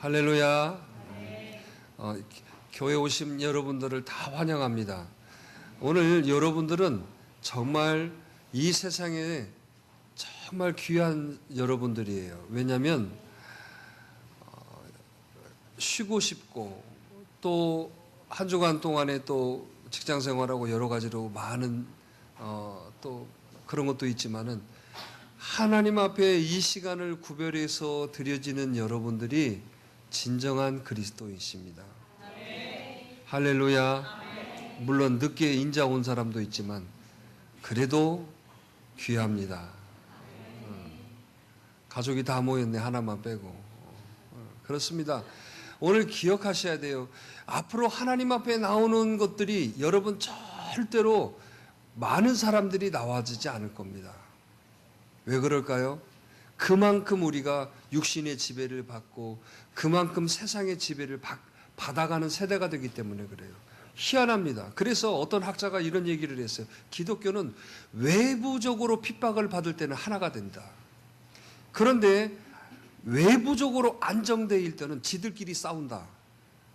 할렐루야. 교회 오신 여러분들을 다 환영합니다. 오늘 여러분들은 정말 이 세상에 정말 귀한 여러분들이에요. 왜냐하면 쉬고 싶고 또 한 주간 동안에 또 직장 생활하고 여러 가지로 많은 또 그런 것도 있지만은 하나님 앞에 이 시간을 구별해서 드려지는 여러분들이 진정한 그리스도이십니다. 할렐루야. 물론 늦게 인자 온 사람도 있지만 그래도 귀합니다. 가족이 다 모였네, 하나만 빼고. 그렇습니다. 오늘 기억하셔야 돼요. 앞으로 하나님 앞에 나오는 것들이 여러분 절대로 많은 사람들이 나와지지 않을 겁니다. 왜 그럴까요? 그만큼 우리가 육신의 지배를 받고 그만큼 세상의 지배를 받아가는 세대가 되기 때문에 그래요. 희한합니다. 그래서 어떤 학자가 이런 얘기를 했어요. 기독교는 외부적으로 핍박을 받을 때는 하나가 된다. 그런데 외부적으로 안정되어 때는 지들끼리 싸운다.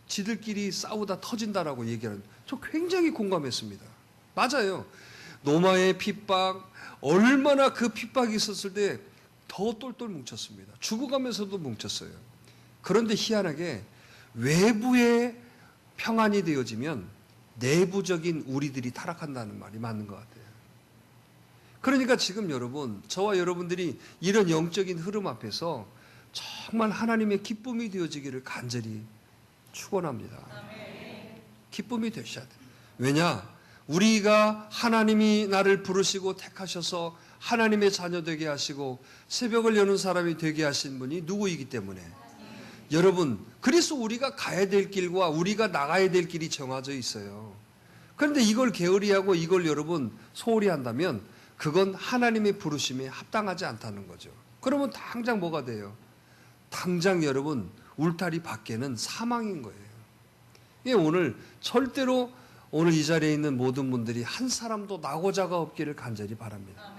지들끼리 싸우다 터진다라고 얘기하는, 저 굉장히 공감했습니다. 맞아요. 노마의 핍박, 얼마나 그 핍박이 있었을 때 더 똘똘 뭉쳤습니다. 죽어가면서도 뭉쳤어요. 그런데 희한하게 외부에 평안이 되어지면 내부적인 우리들이 타락한다는 말이 맞는 것 같아요. 그러니까 지금 여러분, 저와 여러분들이 이런 영적인 흐름 앞에서 정말 하나님의 기쁨이 되어지기를 간절히 축원합니다. 기쁨이 되셔야 돼요. 왜냐? 우리가 하나님이 나를 부르시고 택하셔서 하나님의 자녀 되게 하시고 새벽을 여는 사람이 되게 하신 분이 누구이기 때문에 여러분, 그래서 우리가 가야 될 길과 우리가 나가야 될 길이 정해져 있어요. 그런데 이걸 게으리하고 이걸 여러분 소홀히 한다면 그건 하나님의 부르심에 합당하지 않다는 거죠. 그러면 당장 뭐가 돼요? 당장 여러분 울타리 밖에는 사망인 거예요. 오늘 절대로 오늘 이 자리에 있는 모든 분들이 한 사람도 나고자가 없기를 간절히 바랍니다.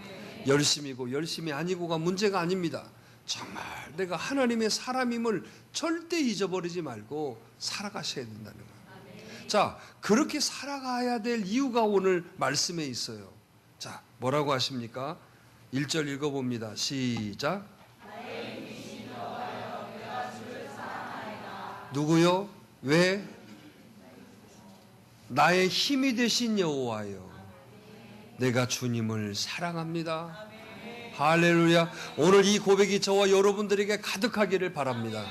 열심이고 열심이 아니고가 문제가 아닙니다. 정말 내가 하나님의 사람임을 절대 잊어버리지 말고 살아가셔야 된다는 거예요. 자, 그렇게 살아가야 될 이유가 오늘 말씀에 있어요. 자, 뭐라고 하십니까? 1절 읽어봅니다. 시작. 누구요? 왜? 나의 힘이 되신 여호와여, 내가 주님을 사랑합니다. 할렐루야. 오늘 이 고백이 저와 여러분들에게 가득하기를 바랍니다.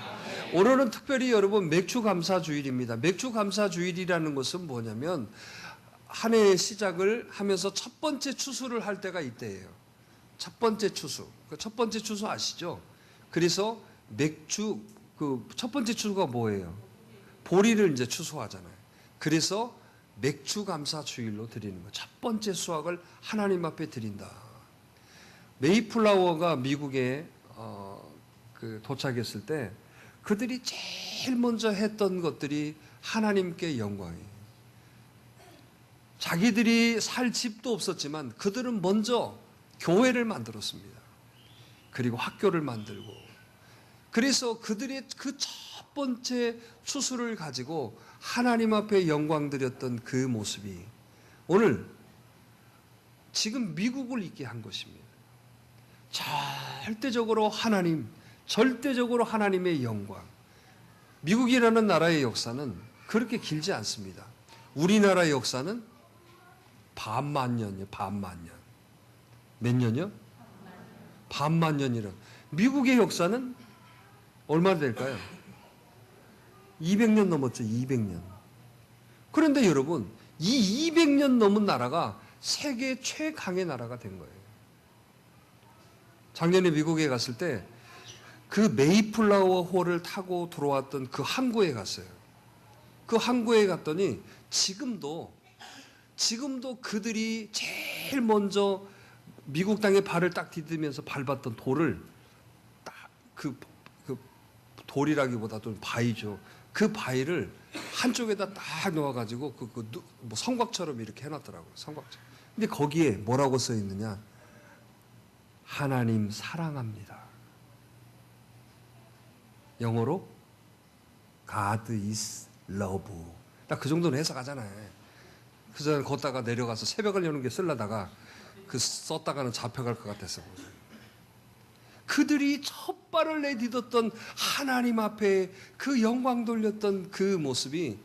오늘은 특별히 여러분 맥주 감사 주일입니다. 맥주 감사 주일이라는 것은 뭐냐면 한 해의 시작을 하면서 첫 번째 추수를 할 때가 이때예요. 첫 번째 추수. 그 첫 번째 추수 아시죠? 그래서 맥주, 그 첫 번째 추수가 뭐예요? 보리를 이제 추수하잖아요. 그래서 맥주 감사 주일로 드리는 거예요. 첫 번째 수확을 하나님 앞에 드린다. 메이플라워가 미국에 도착했을 때 그들이 제일 먼저 했던 것들이 하나님께 영광이에요. 자기들이 살 집도 없었지만 그들은 먼저 교회를 만들었습니다. 그리고 학교를 만들고, 그래서 그들의 그 첫 번째 추수를 가지고 하나님 앞에 영광 드렸던 그 모습이 오늘 지금 미국을 있게 한 것입니다. 절대적으로 하나님, 절대적으로 하나님의 영광. 미국이라는 나라의 역사는 그렇게 길지 않습니다. 우리나라의 역사는 반만 년이요, 반만 년. 몇 년이요? 반만 년이라. 미국의 역사는 얼마나 될까요? 200년 넘었죠, 200년. 그런데 여러분, 이 200년 넘은 나라가 세계 최강의 나라가 된 거예요. 작년에 미국에 갔을 때 그 메이플라워 홀을 타고 들어왔던 그 항구에 갔어요. 그 항구에 갔더니 지금도 그들이 제일 먼저 미국 땅에 발을 딱 디디면서 밟았던 돌을 딱 그 돌이라기보다 좀 바위죠. 그 바위를 한쪽에다 딱 놓아가지고 뭐 성곽처럼 이렇게 해놨더라고요. 성곽처럼. 근데 거기에 뭐라고 써 있느냐? 하나님 사랑합니다. 영어로 God is love. 딱 그 정도는 해석하잖아요. 그 전에 걷다가 내려가서 새벽을 여는 게 쓰려다가 그 썼다가는 잡혀갈 것 같았어. 그들이 첫 발을 내딛었던 하나님 앞에 그 영광 돌렸던 그 모습이,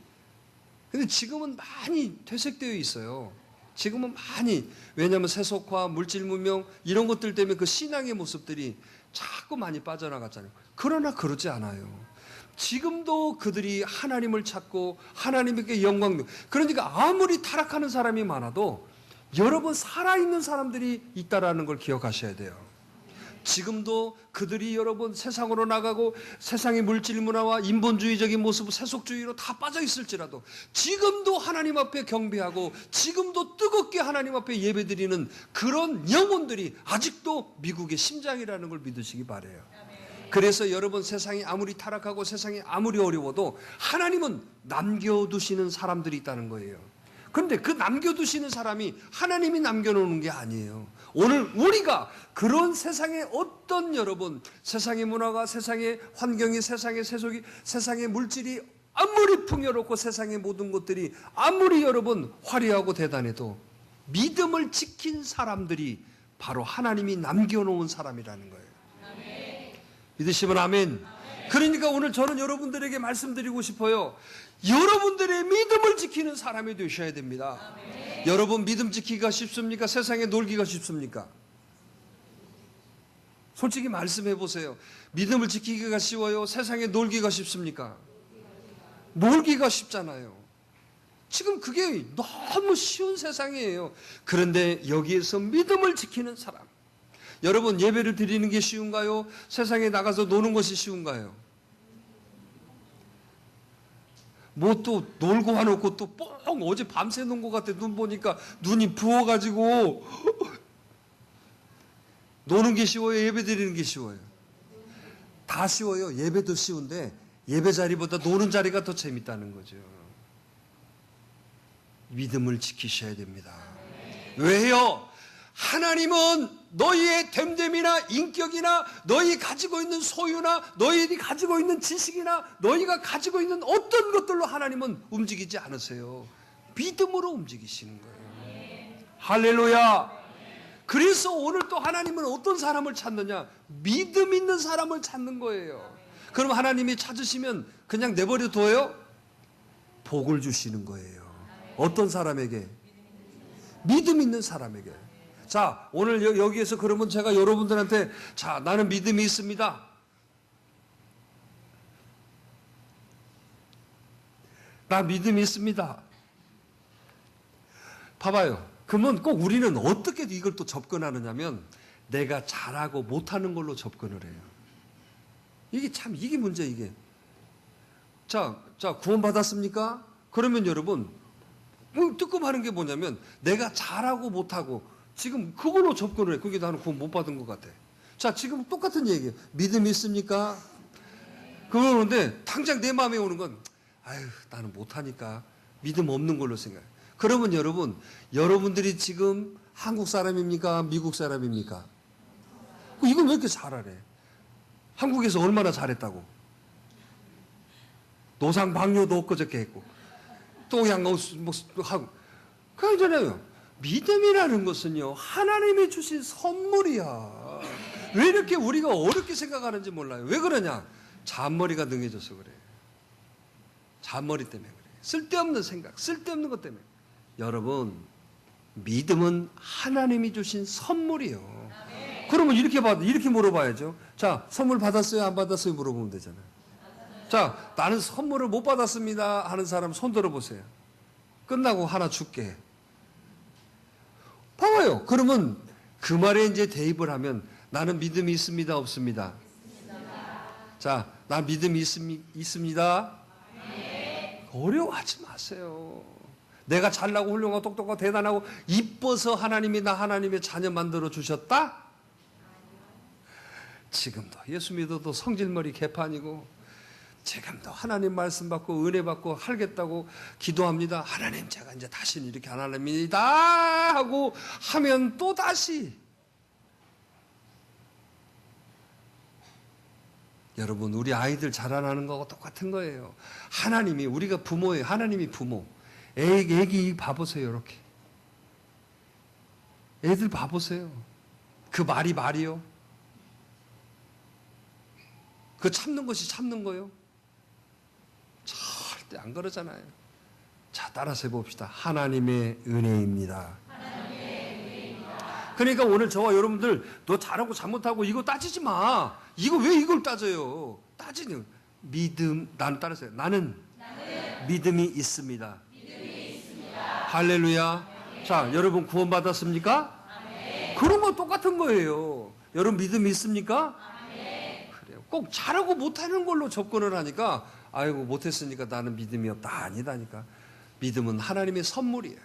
근데 지금은 많이 퇴색되어 있어요. 지금은 많이, 왜냐하면 세속화, 물질 문명 이런 것들 때문에 그 신앙의 모습들이 자꾸 많이 빠져나갔잖아요. 그러나 그러지 않아요. 지금도 그들이 하나님을 찾고 하나님께 영광, 그러니까 아무리 타락하는 사람이 많아도 여러분 살아있는 사람들이 있다라는 걸 기억하셔야 돼요. 지금도 그들이 여러분 세상으로 나가고 세상의 물질 문화와 인본주의적인 모습, 세속주의로 다 빠져 있을지라도 지금도 하나님 앞에 경배하고 지금도 뜨겁게 하나님 앞에 예배드리는 그런 영혼들이 아직도 미국의 심장이라는 걸 믿으시기 바라요. 그래서 여러분 세상이 아무리 타락하고 세상이 아무리 어려워도 하나님은 남겨두시는 사람들이 있다는 거예요. 그런데 그 남겨두시는 사람이 하나님이 남겨놓는 게 아니에요. 오늘 우리가 그런 세상의 어떤 여러분, 세상의 문화가, 세상의 환경이, 세상의 세속이, 세상의 물질이 아무리 풍요롭고 세상의 모든 것들이 아무리 여러분 화려하고 대단해도 믿음을 지킨 사람들이 바로 하나님이 남겨놓은 사람이라는 거예요. 믿으시면 아멘. 그러니까 오늘 저는 여러분들에게 말씀드리고 싶어요. 여러분들의 믿음을 지키는 사람이 되셔야 됩니다. 여러분 믿음 지키기가 쉽습니까? 세상에 놀기가 쉽습니까? 솔직히 말씀해 보세요. 믿음을 지키기가 쉬워요? 세상에 놀기가 쉽습니까? 놀기가 쉽잖아요. 지금 그게 너무 쉬운 세상이에요. 그런데 여기에서 믿음을 지키는 사람, 여러분 예배를 드리는 게 쉬운가요? 세상에 나가서 노는 것이 쉬운가요? 뭐 또 놀고 와놓고 또 뻥 어제 밤새 논 것 같아. 눈 보니까 눈이 부어가지고 노는 게 쉬워요? 예배 드리는 게 쉬워요? 다 쉬워요. 예배도 쉬운데 예배 자리보다 노는 자리가 더 재밌다는 거죠. 믿음을 지키셔야 됩니다. 왜요? 하나님은 너희의 됨됨이나 인격이나 너희 가지고 있는 소유나 너희들이 가지고 있는 지식이나 너희가 가지고 있는 어떤 것들로 하나님은 움직이지 않으세요. 믿음으로 움직이시는 거예요. 할렐루야. 그래서 오늘 또 하나님은 어떤 사람을 찾느냐? 믿음 있는 사람을 찾는 거예요. 그럼 하나님이 찾으시면 그냥 내버려 둬요? 복을 주시는 거예요. 어떤 사람에게? 믿음 있는 사람에게. 자, 오늘 여기에서 그러면 제가 여러분들한테, 자, 나는 믿음이 있습니다. 나 믿음이 있습니다. 봐봐요. 그러면 꼭 우리는 어떻게 이걸 또 접근하느냐면 내가 잘하고 못하는 걸로 접근을 해요. 이게 참, 이게 문제, 이게. 자, 구원받았습니까? 그러면 여러분, 뜨끔하는 게 뭐냐면 내가 잘하고 못하고 지금 그걸로 접근을 해. 그게 나는 구원 못 받은 것 같아. 자, 지금 똑같은 얘기예요. 믿음이 있습니까? 그러는데 당장 내 마음에 오는 건 아유, 나는 못하니까 믿음 없는 걸로 생각해. 그러면 여러분, 여러분들이 지금 한국 사람입니까? 미국 사람입니까? 이걸 왜 이렇게 잘하래? 한국에서 얼마나 잘했다고? 노상 방뇨도 엊그저께 했고 또 그냥 뭐 하고. 그러잖아요. 믿음이라는 것은요, 하나님이 주신 선물이야. 왜 이렇게 우리가 어렵게 생각하는지 몰라요. 왜 그러냐? 잔머리가 능해져서 그래. 잔머리 때문에 그래. 쓸데없는 생각, 쓸데없는 것 때문에. 여러분, 믿음은 하나님이 주신 선물이에요. 그러면 이렇게 물어봐야죠. 자, 선물 받았어요? 안 받았어요? 물어보면 되잖아요. 자, 나는 선물을 못 받았습니다 하는 사람 손 들어보세요. 끝나고 하나 줄게. 봐봐요. 그러면 그 말에 이제 대입을 하면 나는 믿음이 있습니다, 없습니다? 자, 나 믿음이 있습니다. 어려워하지 마세요. 내가 잘나고 훌륭하고 똑똑하고 대단하고 이뻐서 하나님이 나 하나님의 자녀 만들어 주셨다? 지금도 예수 믿어도 성질머리 개판이고 지금도 하나님 말씀 받고 은혜 받고 하겠다고 기도합니다. 하나님, 제가 이제 다시는 이렇게 안 합니다 하고 하면 또 다시. 여러분, 우리 아이들 자라나는 거하고 똑같은 거예요. 하나님이, 우리가 부모예요. 하나님이 부모. 애기 봐보세요. 이렇게. 애들 봐보세요. 그 말이요. 그 참는 것이 참는 거요. 절대 안 그러잖아요. 자, 따라서 해봅시다. 하나님의 은혜입니다. 그러니까 오늘 저와 여러분들, 너 잘하고 잘못하고 이거 따지지 마. 이거 왜 이걸 따져요? 따지는 믿음. 나는 따라서요. 나는 믿음이 있습니다. 할렐루야. 자, 여러분 구원 받았습니까? 그런 거 똑같은 거예요. 여러분 믿음이 있습니까? 그래요. 꼭 잘하고 못하는 걸로 접근을 하니까, 아이고 못했으니까 나는 믿음이 없다. 아니다니까. 믿음은 하나님의 선물이에요.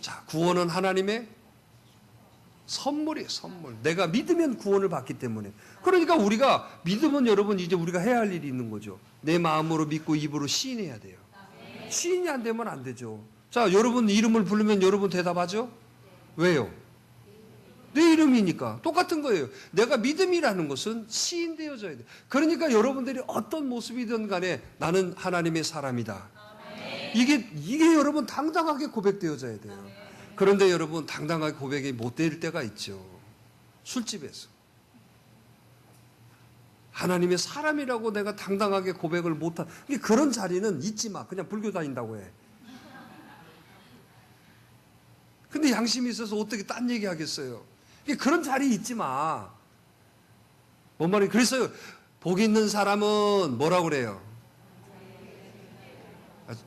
자, 구원은 하나님의 선물이에요. 선물. 내가 믿으면 구원을 받기 때문에. 그러니까 우리가 믿으면, 여러분 이제 우리가 해야 할 일이 있는 거죠. 내 마음으로 믿고 입으로 시인해야 돼요. 시인이 안 되면 안 되죠. 자, 여러분 이름을 부르면 여러분 대답하죠? 왜요? 내 이름이니까. 똑같은 거예요. 내가 믿음이라는 것은 시인되어져야 돼. 그러니까 여러분들이 어떤 모습이든 간에 나는 하나님의 사람이다. 이게 여러분 당당하게 고백되어져야 돼요. 그런데 여러분 당당하게 고백이 못 될 때가 있죠. 술집에서. 하나님의 사람이라고 내가 당당하게 고백을 못한, 그런 자리는 있지 마. 그냥 불교 다닌다고 해. 근데 양심이 있어서 어떻게 딴 얘기 하겠어요? 그런 자리 있지 마. 뭔 말이에요? 그래서 복 있는 사람은 뭐라고 그래요?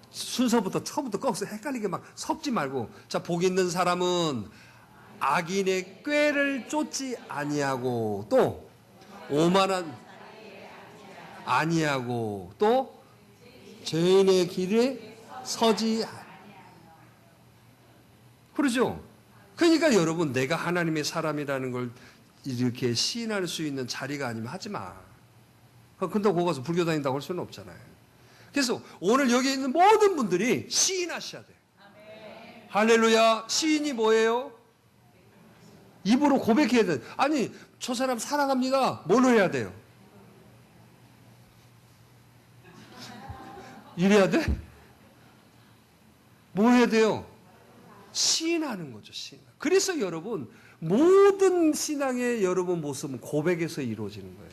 순서부터 처음부터 거기서 헷갈리게 막 섞지 말고. 자, 복 있는 사람은 악인의 꾀를 쫓지 아니하고, 또 오만한 아니하고, 또 죄인의 길에 서지. 그러죠? 그러니까 여러분, 내가 하나님의 사람이라는 걸 이렇게 시인할 수 있는 자리가 아니면 하지 마. 근데 거기 가서 불교 다닌다고 할 수는 없잖아요. 그래서 오늘 여기 있는 모든 분들이 시인하셔야 돼요. 할렐루야. 시인이 뭐예요? 입으로 고백해야 돼. 아니, 저 사람 사랑합니다. 뭘로 해야 돼요? 이래야 돼? 뭐 해야 돼요? 시인하는 거죠. 시인. 그래서 여러분, 모든 신앙의 여러분 모습은 고백에서 이루어지는 거예요.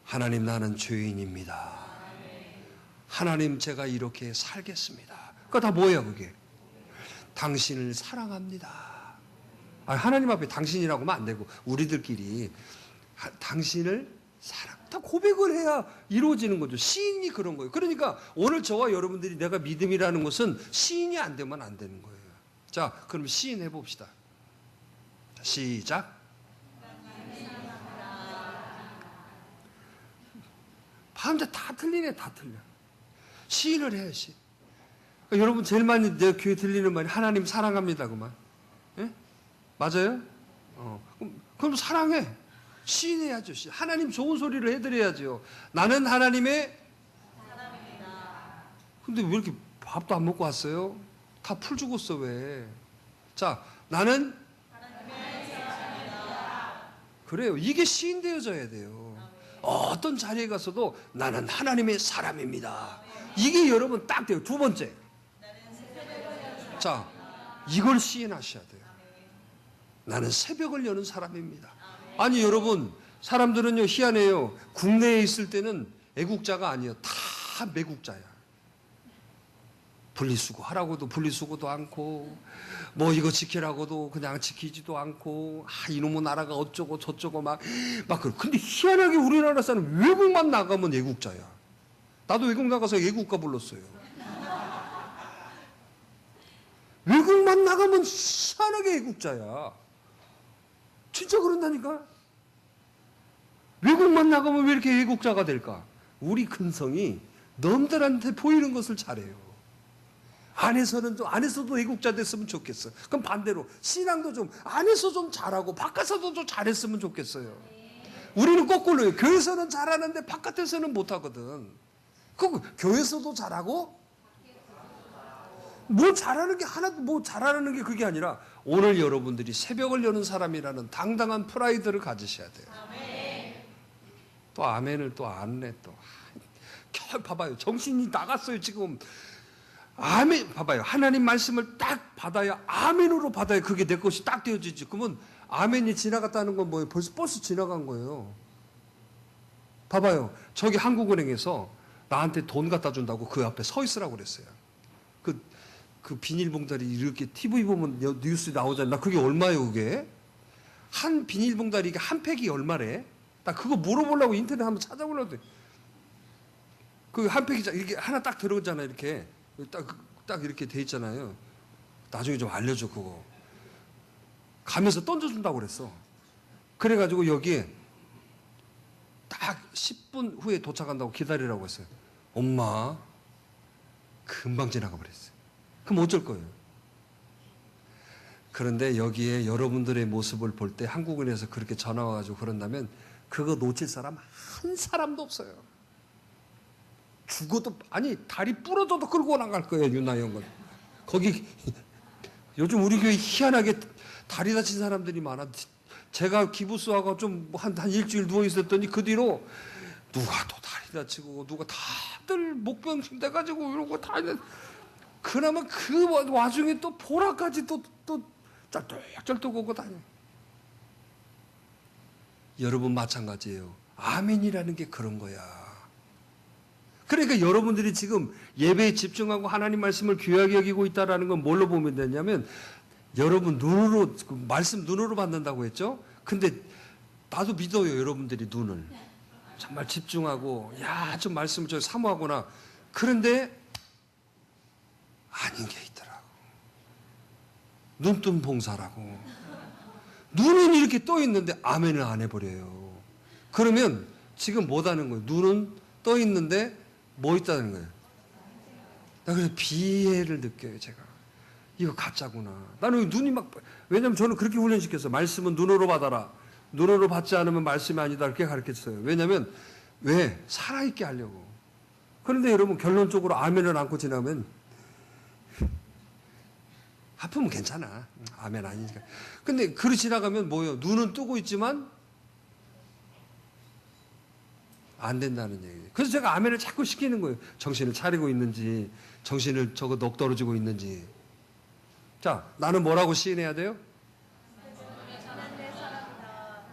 하나님, 나는 죄인입니다. 하나님, 제가 이렇게 살겠습니다. 그거 다 뭐예요, 그게? 당신을 사랑합니다. 하나님 앞에 당신이라고 하면 안 되고, 우리들끼리 당신을 사랑, 다 고백을 해야 이루어지는 거죠. 시인이 그런 거예요. 그러니까 오늘 저와 여러분들이 내가 믿음이라는 것은 시인이 안 되면 안 되는 거예요. 자, 그럼 시인 해봅시다. 시작. 밤새 다 틀리네, 다 틀려. 시인을 해야지. 그러니까 여러분 제일 많이 내 귀에 들리는 말이 하나님 사랑합니다, 그만. 예? 맞아요? 그럼 사랑해. 시인해야죠. 하나님 좋은 소리를 해드려야죠. 나는 하나님의 사람입니다. 근데 왜 이렇게 밥도 안 먹고 왔어요? 다 풀 죽었어, 왜? 자, 나는 하나님의 사람입니다. 그래요. 이게 시인되어져야 돼요. 어떤 자리에 가서도 나는 하나님의 사람입니다. 이게 여러분 딱 돼요. 두 번째. 자, 이걸 시인하셔야 돼요. 나는 새벽을 여는 사람입니다. 아니, 여러분, 사람들은요, 희한해요. 국내에 있을 때는 애국자가 아니에요. 다 매국자야. 분리수거 하라고도 분리수거도 않고, 뭐 이거 지키라고도 그냥 지키지도 않고, 이놈의 나라가 어쩌고 저쩌고 막 근데 희한하게 우리나라 사람 외국만 나가면 애국자야. 나도 외국 나가서 애국가 불렀어요. 외국만 나가면 희한하게 애국자야. 진짜 그런다니까. 외국만 나가면 왜 이렇게 애국자가 될까? 우리 근성이 남들한테 보이는 것을 잘해요. 안에서도 애국자 됐으면 좋겠어. 그럼 반대로 신앙도 좀 안에서 좀 잘하고 바깥에서도 좀 잘했으면 좋겠어요. 우리는 거꾸로요. 교회에서는 잘하는데 바깥에서는 못하거든. 교회에서도 잘하고 뭐 잘하는 게 하나도 뭐 잘하는 게 그게 아니라 오늘 여러분들이 새벽을 여는 사람이라는 당당한 프라이드를 가지셔야 돼요. 또 아멘을 또 안 해 또. 봐봐요. 정신이 나갔어요 지금. 아멘. 봐봐요. 하나님 말씀을 딱 받아야 아멘으로 받아야 그게 내 것이 딱 되어지지. 그러면 아멘이 지나갔다는 건 뭐예요? 벌써 버스 지나간 거예요. 봐봐요. 저기 한국은행에서 나한테 돈 갖다 준다고 그 앞에 서 있으라고 그랬어요. 그 비닐봉다리 이렇게 TV 보면 뉴스 나오잖아요. 나 그게 얼마예요 그게? 한 비닐봉다리 이게 한 팩이 얼마래? 나 그거 물어보려고 인터넷 한번 찾아보려고 해. 그 한 팩이 이렇게 하나 딱 들어오잖아요. 이렇게 딱 이렇게 돼 있잖아요. 나중에 좀 알려줘 그거. 가면서 던져준다고 그랬어. 그래가지고 여기에 딱 10분 후에 도착한다고 기다리라고 했어요. 엄마 금방 지나가 버렸어요. 그럼 어쩔 거예요? 그런데 여기에 여러분들의 모습을 볼 때 한국은행에서 그렇게 전화 와가지고 그런다면 그거 놓칠 사람 한 사람도 없어요. 죽어도 아니 다리 부러져도 끌고 나갈 거예요. 윤나영 건. 거기 요즘 우리 교회 희한하게 다리 다친 사람들이 많아. 제가 기부수하고 좀 한 일주일 누워 있었더니 그 뒤로 누가 또 다리 다치고 누가 다들 목병 돼가지고 이러고 다 그나마 그 와중에 또 보라까지 또 짤뚝짤뚝 오고 다녀. 여러분 마찬가지예요. 아멘이라는 게 그런 거야. 그러니까 여러분들이 지금 예배에 집중하고 하나님 말씀을 귀하게 여기고 있다는 건 뭘로 보면 되냐면 여러분 눈으로 말씀 눈으로 받는다고 했죠. 근데 나도 믿어요. 여러분들이 눈을 정말 집중하고 좀 말씀을 좀 사모하구나. 그런데 아닌 게 있더라고. 눈뜬 봉사라고. 눈은 이렇게 떠 있는데 아멘을 안 해버려요. 그러면 지금 못하는 거예요. 눈은 떠 있는데 뭐 있다는 거예요. 나 그래서 비애를 느껴요. 제가 이거 가짜구나. 나는 눈이 왜냐면 저는 그렇게 훈련시켰어요. 말씀은 눈으로 받아라. 눈으로 받지 않으면 말씀이 아니다. 이렇게 가르쳤어요. 왜냐면 왜? 살아있게 하려고. 그런데 여러분 결론적으로 아멘을 안고 지나면 아프면 괜찮아. 아멘 아니니까. 근데 그리 지나가면 뭐예요? 눈은 뜨고 있지만 안 된다는 얘기예요. 그래서 제가 아멘을 자꾸 시키는 거예요. 정신을 차리고 있는지, 정신을 넋 떨어지고 있는지. 자, 나는 뭐라고 시인해야 돼요?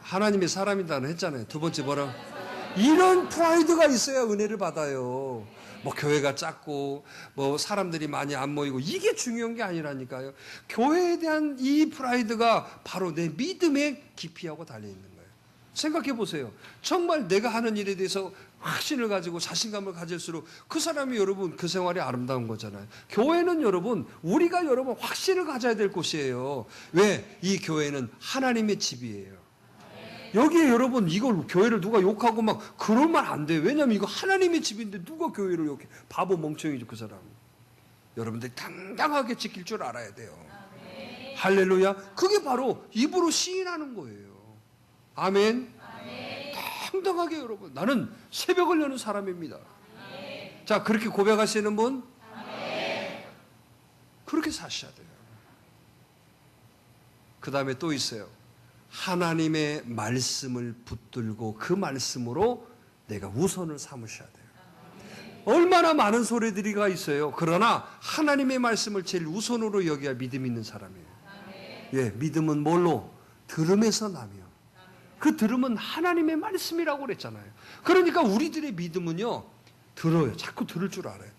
하나님의 사람이다는 했잖아요. 두 번째 뭐라고? 이런 프라이드가 있어야 은혜를 받아요. 뭐 교회가 작고 뭐 사람들이 많이 안 모이고 이게 중요한 게 아니라니까요. 교회에 대한 이 프라이드가 바로 내 믿음의 깊이하고 달려 있는 거예요. 생각해 보세요. 정말 내가 하는 일에 대해서 확신을 가지고 자신감을 가질수록 그 사람이 여러분 그 생활이 아름다운 거잖아요. 교회는 여러분 우리가 여러분 확신을 가져야 될 곳이에요. 왜? 이 교회는 하나님의 집이에요. 여기에 여러분 이걸 교회를 누가 욕하고 막 그러면 안 돼요. 왜냐하면 이거 하나님의 집인데 누가 교회를 욕해. 바보 멍청이죠 그 사람. 여러분들이 당당하게 지킬 줄 알아야 돼요. 할렐루야. 그게 바로 입으로 시인하는 거예요. 아멘. 당당하게 여러분 나는 새벽을 여는 사람입니다. 자 그렇게 고백하시는 분 그렇게 사셔야 돼요. 그 다음에 또 있어요. 하나님의 말씀을 붙들고 그 말씀으로 내가 우선을 삼으셔야 돼요. 얼마나 많은 소리들이가 있어요. 그러나 하나님의 말씀을 제일 우선으로 여겨야 믿음 있는 사람이에요. 예, 믿음은 뭘로? 들음에서 나며 그 들음은 하나님의 말씀이라고 그랬잖아요. 그러니까 우리들의 믿음은요 들어요. 자꾸 들을 줄 알아야 돼요.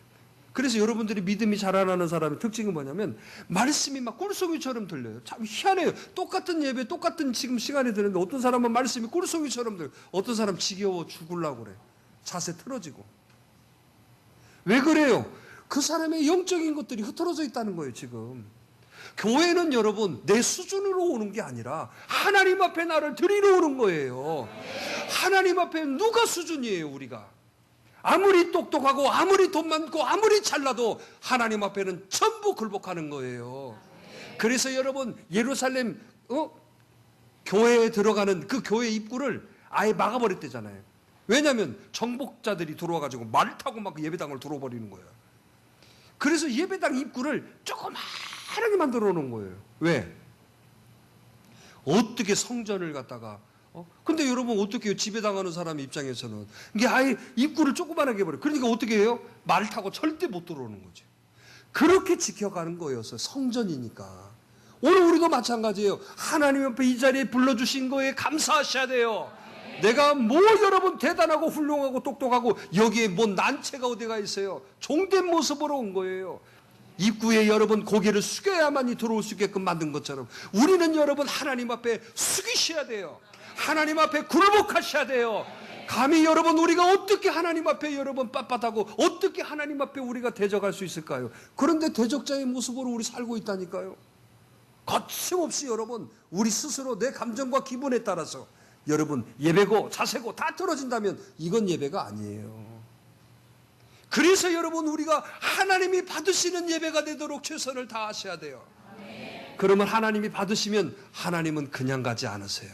그래서 여러분들이 믿음이 자라나는 사람의 특징은 뭐냐면 말씀이 막 꿀송이처럼 들려요. 참 희한해요. 똑같은 예배 똑같은 지금 시간에 드는데 어떤 사람은 말씀이 꿀송이처럼 들려요. 어떤 사람 지겨워 죽으려고 그래. 자세 틀어지고. 왜 그래요? 그 사람의 영적인 것들이 흩어져 있다는 거예요 지금. 교회는 여러분 내 수준으로 오는 게 아니라 하나님 앞에 나를 드리러 오는 거예요. 하나님 앞에 누가 수준이에요 우리가. 아무리 똑똑하고 아무리 돈 많고 아무리 잘나도 하나님 앞에는 전부 굴복하는 거예요. 그래서 여러분 예루살렘 교회에 들어가는 그 교회 입구를 아예 막아버렸대잖아요. 왜냐하면 정복자들이 들어와가지고 말을 타고 막 예배당을 들어버리는 거예요. 그래서 예배당 입구를 조그마하게 만들어 놓은 거예요. 왜? 어떻게 성전을 갖다가 근데 여러분 어떻게 해요? 지배당하는 사람 입장에서는 이게 아예 입구를 조그만하게 해버려요. 그러니까 어떻게 해요? 말을 타고 절대 못 들어오는 거죠. 그렇게 지켜가는 거였어요. 성전이니까. 오늘 우리도 마찬가지예요. 하나님 앞에 이 자리에 불러주신 거에 감사하셔야 돼요. 내가 뭐 여러분 대단하고 훌륭하고 똑똑하고 여기에 뭐 난체가 어디가 있어요. 종된 모습으로 온 거예요. 입구에 여러분 고개를 숙여야만이 들어올 수 있게끔 만든 것처럼 우리는 여러분 하나님 앞에 숙이셔야 돼요. 하나님 앞에 굴복하셔야 돼요. 감히 여러분 우리가 어떻게 하나님 앞에 여러분 빳빳하고 어떻게 하나님 앞에 우리가 대적할 수 있을까요? 그런데 대적자의 모습으로 우리 살고 있다니까요. 거침없이 여러분 우리 스스로 내 감정과 기분에 따라서 여러분 예배고 자세고 다 떨어진다면 이건 예배가 아니에요. 그래서 여러분 우리가 하나님이 받으시는 예배가 되도록 최선을 다하셔야 돼요. 그러면 하나님이 받으시면 하나님은 그냥 가지 않으세요.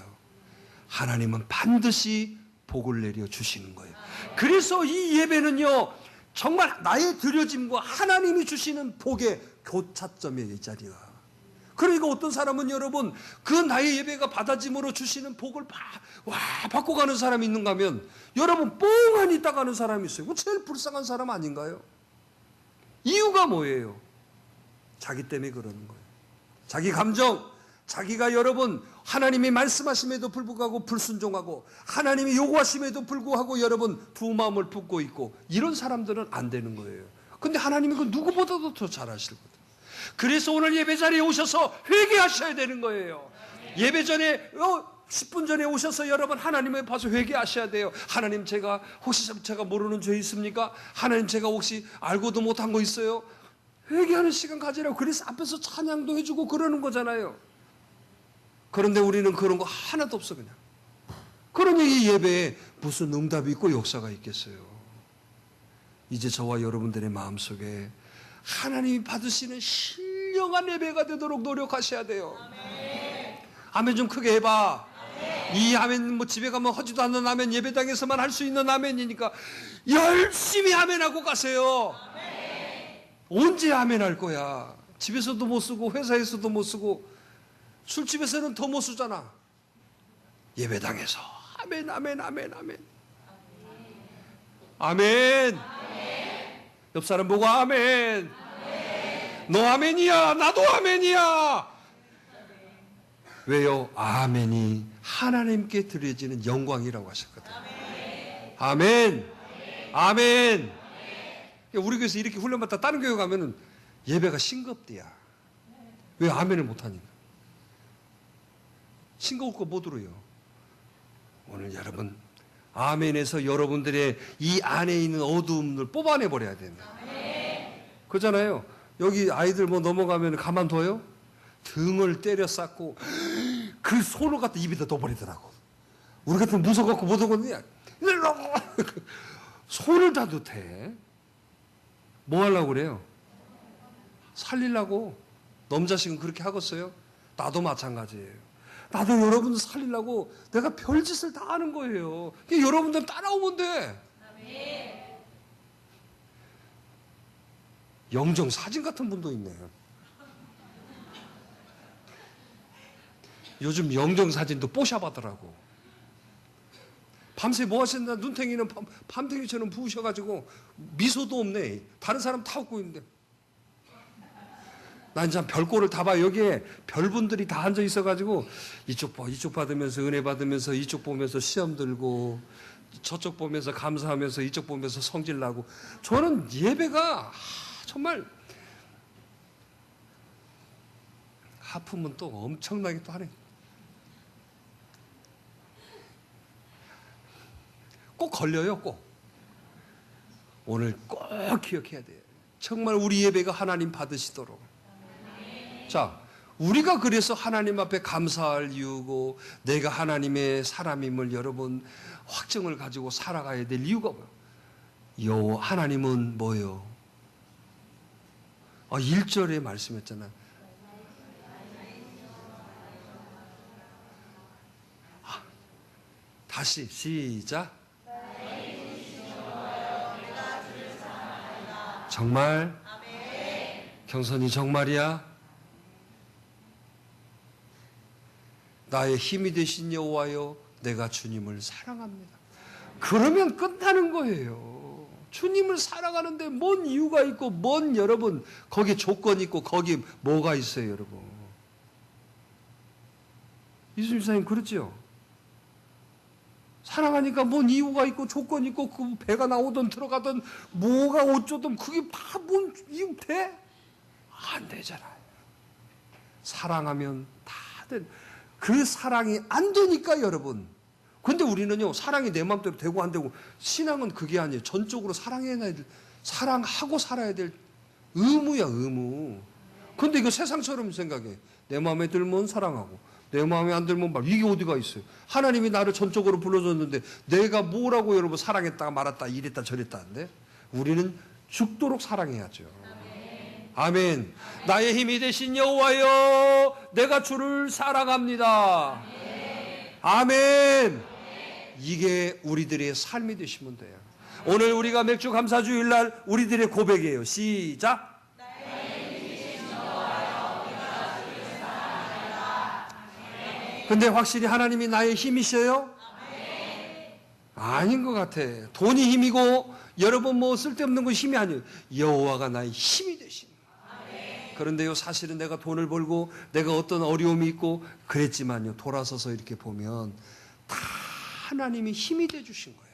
하나님은 반드시 복을 내려 주시는 거예요. 그래서 이 예배는요 정말 나의 드려짐과 하나님이 주시는 복의 교차점이에요. 이 자리가. 그러니까 어떤 사람은 여러분 그 나의 예배가 받아짐으로 주시는 복을 받고 가는 사람이 있는가 하면 여러분 뻥하니 있다 가는 사람이 있어요. 그 제일 불쌍한 사람 아닌가요? 이유가 뭐예요? 자기 때문에 그러는 거예요. 자기 감정, 자기가 여러분 하나님이 말씀하심에도 불구하고 불순종하고 하나님이 요구하심에도 불구하고 여러분 두 마음을 품고 있고 이런 사람들은 안 되는 거예요. 근데 하나님이 그 누구보다도 더 잘 아실 거예요. 그래서 오늘 예배 자리에 오셔서 회개하셔야 되는 거예요. 예배 전에 10분 전에 오셔서 여러분 하나님을 봐서 회개하셔야 돼요. 하나님 혹시 제가 모르는 죄 있습니까? 하나님 제가 혹시 알고도 못한 거 있어요? 회개하는 시간 가지라고. 그래서 앞에서 찬양도 해주고 그러는 거잖아요. 그런데 우리는 그런 거 하나도 없어 그냥. 그러니 이 예배에 무슨 응답이 있고 역사가 있겠어요. 이제 저와 여러분들의 마음속에 하나님이 받으시는 신령한 예배가 되도록 노력하셔야 돼요. 아멘 좀 크게 해봐. 이 아멘 뭐 집에 가면 하지도 않는 아멘 예배당에서만 할 수 있는 아멘이니까 열심히 아멘하고 가세요. 언제 아멘 할 거야? 집에서도 못 쓰고 회사에서도 못 쓰고 술집에서는 더 못 쓰잖아. 예배당에서 아멘 아멘 아멘 아멘 아멘. 옆 사람 보고 아멘. 너 아멘이야. 나도 아멘이야. 왜요? 아멘이 하나님께 드려지는 영광이라고 하셨거든요. 아멘. 아멘. 우리 교회에서 이렇게 훈련받다 다른 교회 가면은 예배가 싱겁대야. 왜 아멘을 못하니까. 싱거울 거 못 들어요. 오늘 여러분 아멘에서 여러분들의 이 안에 있는 어두움을 뽑아내버려야 된다. 그렇잖아요. 여기 아이들 뭐 넘어가면 가만둬요? 등을 때려 쌓고 그 손을 갖다 입에다 넣어버리더라고. 우리 같은 무서워갖고 못 오거든요. 손을 다 듯해. 뭐 하려고 그래요? 살리려고. 놈 자식은 그렇게 하겠어요? 나도 마찬가지예요. 나도 여러분들 살리려고 내가 별짓을 다 하는 거예요. 여러분들 따라오면 돼. 영정 사진 같은 분도 있네요. 요즘 영정 사진도 뽀샵하더라고. 밤새 뭐 하셨나? 눈탱이는 밤탱이처럼 부으셔가지고 미소도 없네. 다른 사람 다 웃고 있는데. 난 참 별꼴을 다 봐. 여기에 별분들이 다 앉아 있어가지고 이쪽 받으면서 은혜 받으면서 이쪽 보면서 시험 들고 저쪽 보면서 감사하면서 이쪽 보면서 성질 나고. 저는 예배가 정말 하품은 또 엄청나게 또 하네. 꼭 걸려요. 꼭. 오늘 꼭 기억해야 돼요. 정말 우리 예배가 하나님 받으시도록. 자, 우리가 그래서 하나님 앞에 감사할 이유고 내가 하나님의 사람임을 여러분 확증을 가지고 살아가야 될 이유가 뭐예요? 하나님은 뭐예요? 1절에 말씀했잖아요. 다시 시작. 정말? 경선이 정말이야? 나의 힘이 되신 여호와여 내가 주님을 사랑합니다. 그러면 끝나는 거예요. 주님을 사랑하는데 뭔 이유가 있고 뭔 여러분 거기 조건이 있고 거기 뭐가 있어요 여러분. 이수님 사님 그렇죠? 사랑하니까 뭔 이유가 있고 조건이 있고 그 배가 나오든 들어가든 뭐가 어쩌든 그게 다 뭔 이유 돼? 안 되잖아요. 사랑하면 다 된. 그 사랑이 안 되니까 여러분. 근데 우리는요 사랑이 내 마음대로 되고 안 되고 신앙은 그게 아니에요. 전적으로 사랑해야 될, 사랑하고 살아야 될 의무야 의무. 근데 이거 세상처럼 생각해. 내 마음에 들면 사랑하고 내 마음에 안 들면 말. 이게 어디가 있어요. 하나님이 나를 전적으로 불러줬는데 내가 뭐라고 여러분 사랑했다가 말았다 이랬다 저랬다 하는데 우리는 죽도록 사랑해야죠. 아멘. 나의 힘이 되신 여호와여 내가 주를 사랑합니다. 아멘. 이게 우리들의 삶이 되시면 돼요. 오늘 우리가 맥주 감사 주일날 우리들의 고백이에요. 시작. 근데 확실히 하나님이 나의 힘이셔요? 아닌 것 같아. 돈이 힘이고 여러분 뭐 쓸데없는 건 힘이 아니에요. 여호와가 나의 힘이 되신 거예요. 그런데요 사실은 내가 돈을 벌고 내가 어떤 어려움이 있고 그랬지만요 돌아서서 이렇게 보면 다 하나님이 힘이 돼 주신 거예요.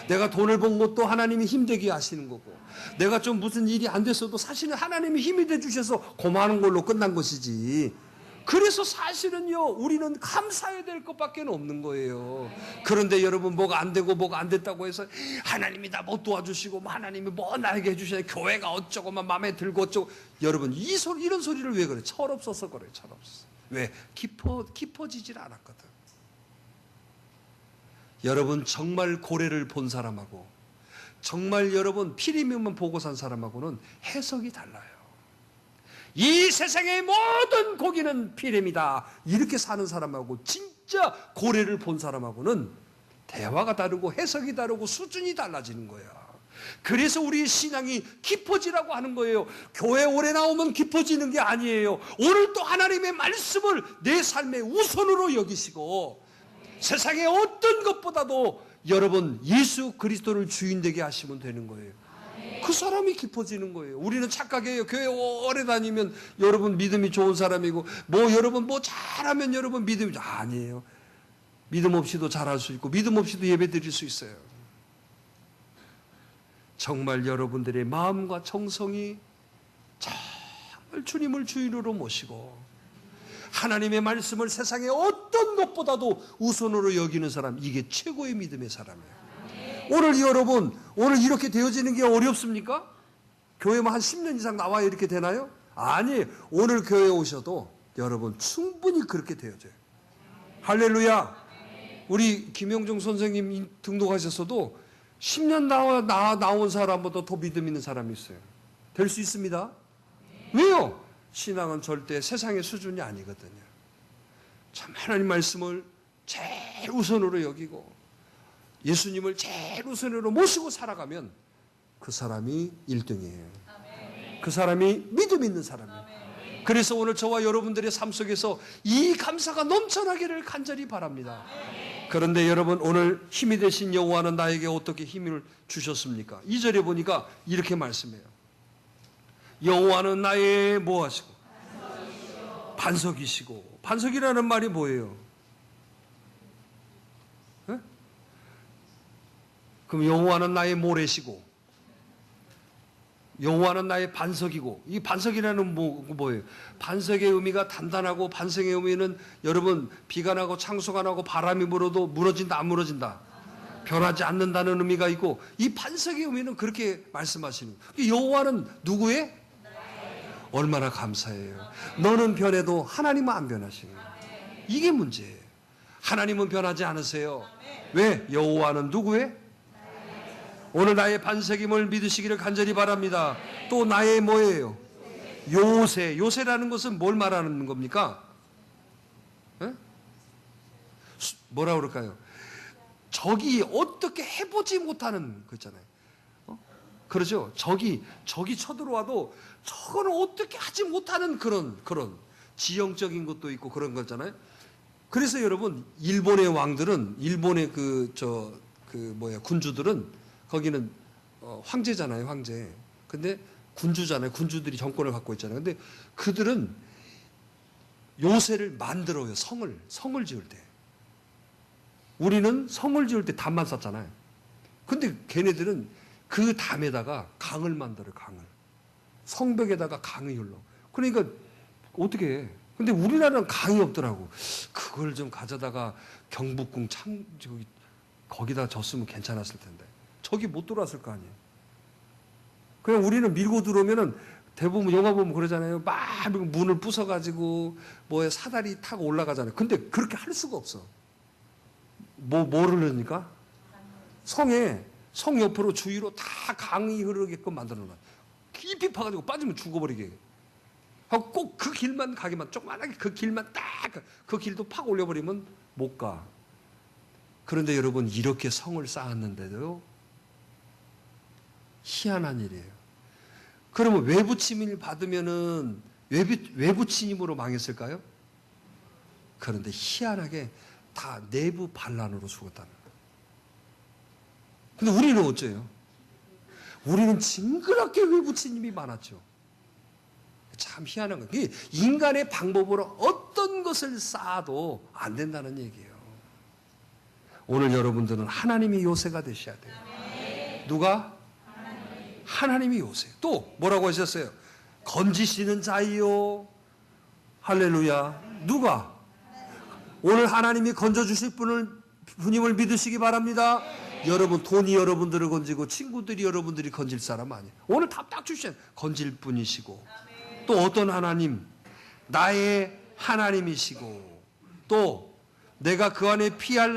내가 돈을 번 것도 하나님이 힘되게 하시는 거고 내가 좀 무슨 일이 안 됐어도 사실은 하나님이 힘이 돼 주셔서 고마운 걸로 끝난 것이지. 그래서 사실은요 우리는 감사해야 될 것밖에 없는 거예요. 그런데 여러분 뭐가 안 되고 뭐가 안 됐다고 해서 하나님이 나 못 도와주시고 뭐 하나님이 뭐 나에게 해주시냐 교회가 어쩌고 막 마음에 들고 어쩌고. 여러분 이런 소리를 왜 그래? 철없어서 그래요. 철없어서. 왜? 깊어지질 않았거든. 여러분 정말 고래를 본 사람하고 정말 여러분 피리미엄만 보고 산 사람하고는 해석이 달라요. 이 세상의 모든 고기는 피렘이다 이렇게 사는 사람하고 진짜 고래를 본 사람하고는 대화가 다르고 해석이 다르고 수준이 달라지는 거야. 그래서 우리의 신앙이 깊어지라고 하는 거예요. 교회 오래 나오면 깊어지는 게 아니에요. 오늘 또 하나님의 말씀을 내 삶의 우선으로 여기시고 세상의 어떤 것보다도 여러분 예수 그리스도를 주인 되게 하시면 되는 거예요. 그 사람이 깊어지는 거예요. 우리는 착각해요. 교회 오래 다니면 여러분 믿음이 좋은 사람이고 뭐 여러분 뭐 잘하면 여러분 믿음이 아니에요. 믿음 없이도 잘할 수 있고 믿음 없이도 예배 드릴 수 있어요. 정말 여러분들의 마음과 정성이 정말 주님을 주인으로 모시고 하나님의 말씀을 세상의 어떤 것보다도 우선으로 여기는 사람, 이게 최고의 믿음의 사람이에요. 오늘 여러분, 오늘 이렇게 되어지는 게 어렵습니까? 교회만 한 10년 이상 나와야 이렇게 되나요? 아니, 오늘 교회에 오셔도 여러분 충분히 그렇게 되어져요. 할렐루야. 우리 김영종 선생님 등록하셨어도 10년 나온 사람보다 더 믿음 있는 사람이 있어요. 될 수 있습니다. 왜요? 신앙은 절대 세상의 수준이 아니거든요. 참 하나님 말씀을 제일 우선으로 여기고 예수님을 제일 우선으로 모시고 살아가면 그 사람이 1등이에요. 그 사람이 믿음 있는 사람이에요. 그래서 오늘 저와 여러분들의 삶 속에서 이 감사가 넘쳐나기를 간절히 바랍니다. 그런데 여러분 오늘 힘이 되신 여호와는 나에게 어떻게 힘을 주셨습니까? 2절에 보니까 이렇게 말씀해요. 여호와는 나의 뭐 하시고? 반석이시고. 반석이라는 말이 뭐예요? 네? 그럼 여호와는 나의 모래시고 여호와는 나의 반석이고, 이 반석이라는 뭐예요? 반석의 의미가 단단하고, 반석의 의미는 여러분 비가 나고 창수가 나고 바람이 불어도 무너진다 안 무너진다? 변하지 않는다는 의미가 있고, 이 반석의 의미는 그렇게 말씀하시는 거예요. 여호와는 누구의? 얼마나 감사해요. 너는 변해도 하나님은 안 변하시는 거예요. 이게 문제예요. 하나님은 변하지 않으세요. 왜? 여호와는 누구의? 오늘 나의 반석임을 믿으시기를 간절히 바랍니다. 또 나의 뭐예요? 요새. 요새라는 것은 뭘 말하는 겁니까? 에? 뭐라 그럴까요? 적이 어떻게 해보지 못하는 거 있잖아요. 그러죠? 적이 쳐들어와도 저거는 어떻게 하지 못하는 그런 지형적인 것도 있고 그런 거잖아요. 그래서 여러분 일본의 왕들은 일본의 군주들은 거기는 황제잖아요, 황제. 근데 군주잖아요. 군주들이 정권을 갖고 있잖아요. 근데 그들은 요새를 만들어요. 성을 지을 때. 우리는 성을 지을 때 담만 쌓잖아요. 근데 걔네들은 그 담에다가 강을 만들어요, 강을. 성벽에다가 강이 흘러. 그러니까 어떻게 해? 근데 우리나라는 강이 없더라고. 그걸 좀 가져다가 경복궁 거기다 졌으면 괜찮았을 텐데. 저기 못 들어왔을 거 아니에요. 그냥 우리는 밀고 들어오면은 대부분 영화 보면 그러잖아요. 막 문을 부숴가지고 사다리 타고 올라가잖아요. 근데 그렇게 할 수가 없어. 뭐를 넣으니까? 성 옆으로 주위로 다 강이 흐르게끔 만들어놔. 깊이 파가지고 빠지면 죽어버리게. 하고 꼭 그 길만 가기만, 조그만하게 그 길만 딱, 그 길도 팍 올려버리면 못 가. 그런데 여러분, 이렇게 성을 쌓았는데도 희한한 일이에요. 그러면 외부 침입을 받으면은 외부 침입으로 망했을까요? 그런데 희한하게 다 내부 반란으로 죽었다는 거예요. 근데 우리는 어째요? 우리는 징그럽게 외부 침입이 많았죠. 참 희한한 거예요. 인간의 방법으로 어떤 것을 쌓아도 안 된다는 얘기예요. 오늘 여러분들은 하나님의 요새가 되셔야 돼요. 누가? 하나님이 요새. 또 뭐라고 하셨어요? 건지시는 자이요. 할렐루야. 누가? 오늘 하나님이 건져주실 분임을 믿으시기 바랍니다. 여러분, 돈이 여러분들을 건지고 친구들이 여러분들이 건질 사람 아니에요. 오늘 답 딱 주시잖아요. 건질 분이시고. 또 어떤 하나님? 나의 하나님이시고. 또 내가 그 안에 피할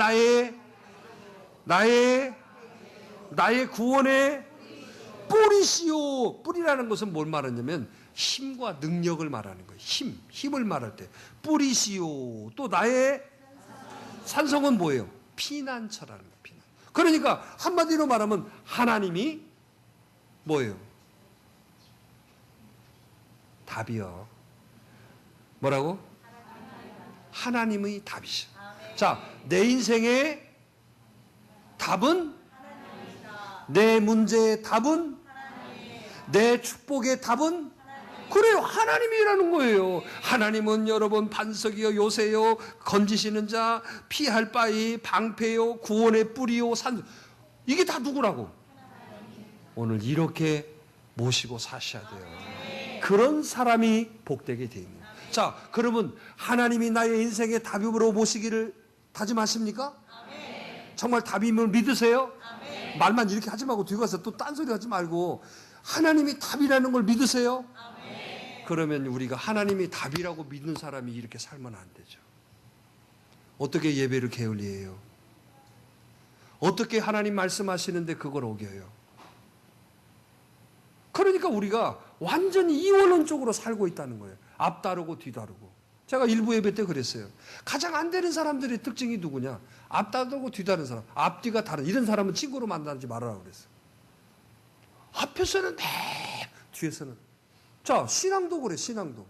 나의 구원의 뿌리시오. 뿌리라는 것은 뭘 말하냐면 힘과 능력을 말하는 거예요. 힘을 말할 때 뿌리시오. 또 나의 산성은 뭐예요? 피난처라는 거예요. 피난. 그러니까 한마디로 말하면 하나님이 뭐예요? 답이요. 뭐라고? 하나님의 답이시오. 자, 내 인생의 답은, 내 문제의 답은, 내 축복의 답은, 그래요. 하나님이라는 거예요. 하나님은 여러분 반석이요, 요새요, 건지시는 자, 피할 바위, 방패요, 구원의 뿌리요, 산. 이게 다 누구라고? 오늘 이렇게 모시고 사셔야 돼요. 그런 사람이 복되게 되어 있는. 자, 그러면 하나님이 나의 인생의 답으로 모시기를 다짐하십니까? 정말 답임을 믿으세요? 말만 이렇게 하지 말고 뒤에 가서 또 딴소리 하지 말고 하나님이 답이라는 걸 믿으세요? 그러면 우리가 하나님이 답이라고 믿는 사람이 이렇게 살면 안 되죠. 어떻게 예배를 게을리해요? 어떻게 하나님 말씀하시는데 그걸 어겨요? 그러니까 우리가 완전히 이원론적으로 살고 있다는 거예요. 앞다르고 뒤다르고. 제가 일부 예배 때 그랬어요. 가장 안 되는 사람들의 특징이 누구냐? 앞다르고 뒤다른 사람. 앞뒤가 다른 이런 사람은 친구로 만나지 말아라 그랬어요. 앞에서는 네, 뒤에서는. 자, 신앙도 그래, 신앙도.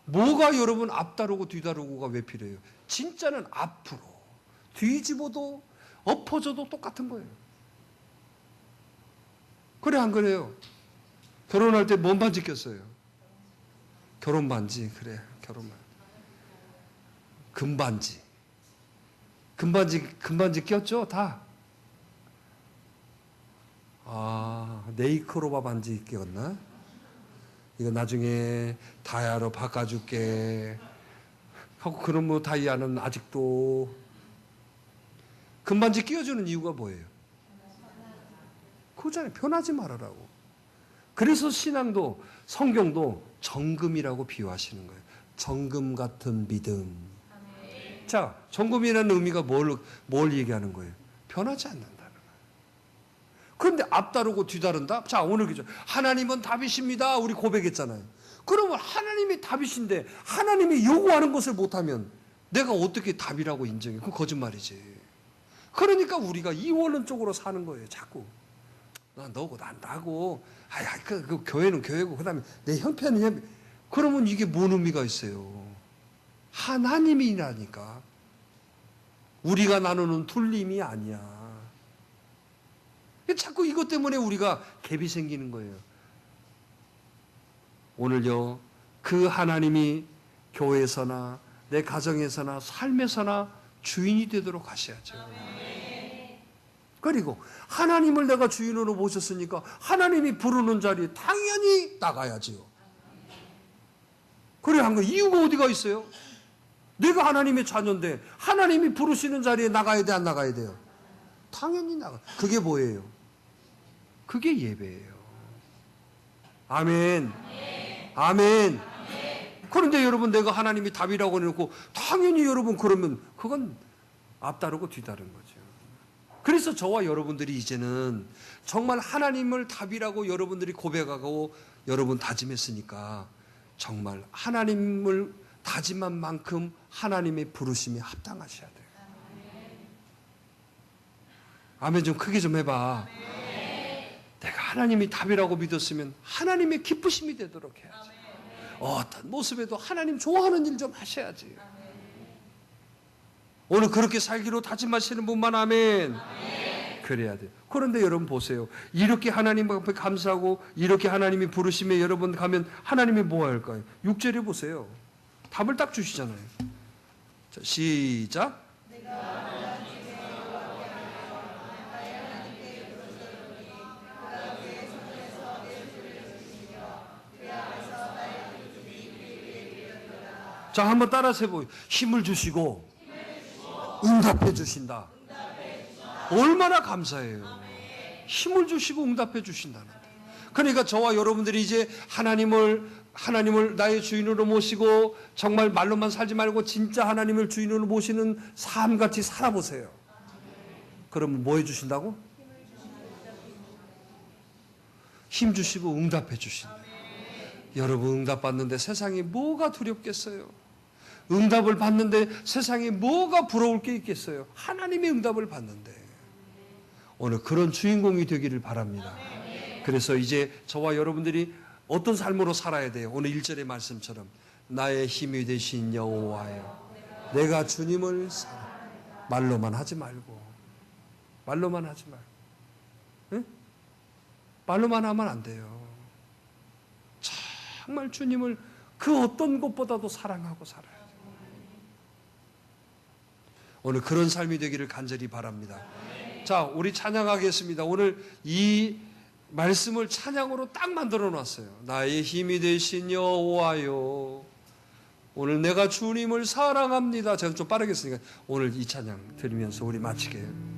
뭐가 여러분 앞다르고 뒤다르고가 왜 필요해요? 진짜는 앞으로 뒤집어도 엎어져도 똑같은 거예요. 그래 안 그래요? 결혼할 때 뭔 반지 꼈어요? 결혼 반지. 그래, 결혼 반지. 금반지 꼈죠? 다. 아, 네이크로바 반지 꼈나? 이거 나중에 다이아로 바꿔줄게 하고, 그럼 뭐 다이아는 아직도. 금반지 끼워주는 이유가 뭐예요? 그거잖아요. 변하지 말아라고. 그래서 신앙도 성경도 정금이라고 비유하시는 거예요. 정금 같은 믿음. 자, 정금이라는 의미가 뭘 얘기하는 거예요? 변하지 않는다는 거예요. 그런데 앞다르고 뒤다른다? 자, 오늘 그죠? 하나님은 답이십니다. 우리 고백했잖아요. 그러면 하나님이 답이신데 하나님이 요구하는 것을 못하면 내가 어떻게 답이라고 인정해? 그건 거짓말이지. 그러니까 우리가 이원론적으로 사는 거예요. 자꾸. 난 너고 난 나고. 그 교회는 교회고 그다음에 내 형편은. 그러면 이게 뭔 의미가 있어요? 하나님이라니까. 우리가 나누는 둘림이 아니야. 자꾸 이것 때문에 우리가 갭이 생기는 거예요. 오늘요, 그 하나님이 교회에서나 내 가정에서나 삶에서나 주인이 되도록 하셔야죠. 그리고 하나님을 내가 주인으로 모셨으니까 하나님이 부르는 자리에 당연히 나가야지요. 그래 한 거 이유가 어디가 있어요? 내가 하나님의 자녀인데 하나님이 부르시는 자리에 나가야 돼, 안 나가야 돼요? 당연히 나가. 그게 뭐예요? 그게 예배예요. 아멘. 아멘. 그런데 여러분, 내가 하나님이 답이라고 해놓고 당연히 여러분 그러면 그건 앞다르고 뒤다른 거죠. 그래서 저와 여러분들이 이제는 정말 하나님을 답이라고 여러분들이 고백하고 여러분 다짐했으니까 정말 하나님을 다짐한 만큼 하나님의 부르심에 합당하셔야 돼요. 아멘. 좀 크게 좀 해봐. 내가 하나님이 답이라고 믿었으면 하나님의 기쁘심이 되도록 해야지. 어떤 모습에도 하나님 좋아하는 일 좀 하셔야지. 오늘 그렇게 살기로 다짐하시는 분만 아멘. 그래야 돼요. 그런데 여러분 보세요. 이렇게 하나님 앞에 감사하고 이렇게 하나님이 부르심에 여러분 가면 하나님이 뭐 할까요? 6절에 보세요. 답을 딱 주시잖아요. 자, 시작. 자, 한번 따라서 해보세요. 힘을 주시고 응답해 주신다. 얼마나 감사해요. 힘을 주시고 응답해 주신다는데. 그러니까 저와 여러분들이 이제 하나님을 나의 주인으로 모시고 정말 말로만 살지 말고 진짜 하나님을 주인으로 모시는 삶같이 살아보세요. 그러면 뭐 해주신다고? 힘 주시고 응답해 주신다. 여러분 응답 받는데 세상에 뭐가 두렵겠어요? 응답을 받는데 세상에 뭐가 부러울 게 있겠어요? 하나님의 응답을 받는데. 오늘 그런 주인공이 되기를 바랍니다. 그래서 이제 저와 여러분들이 어떤 삶으로 살아야 돼요? 오늘 1절의 말씀처럼 나의 힘이 되신 여호와여, 내가 주님을 사랑. 말로만 하지 말고, 말로만 하지 말고, 응? 말로만 하면 안 돼요. 정말 주님을 그 어떤 것보다도 사랑하고 살아야 돼요. 오늘 그런 삶이 되기를 간절히 바랍니다. 자, 우리 찬양하겠습니다. 오늘 이 말씀을 찬양으로 딱 만들어 놨어요. 나의 힘이 되신 여호와여, 오늘 내가 주님을 사랑합니다. 제가 좀 빠르게 했으니까 오늘 이 찬양 들으면서 우리 마치게요.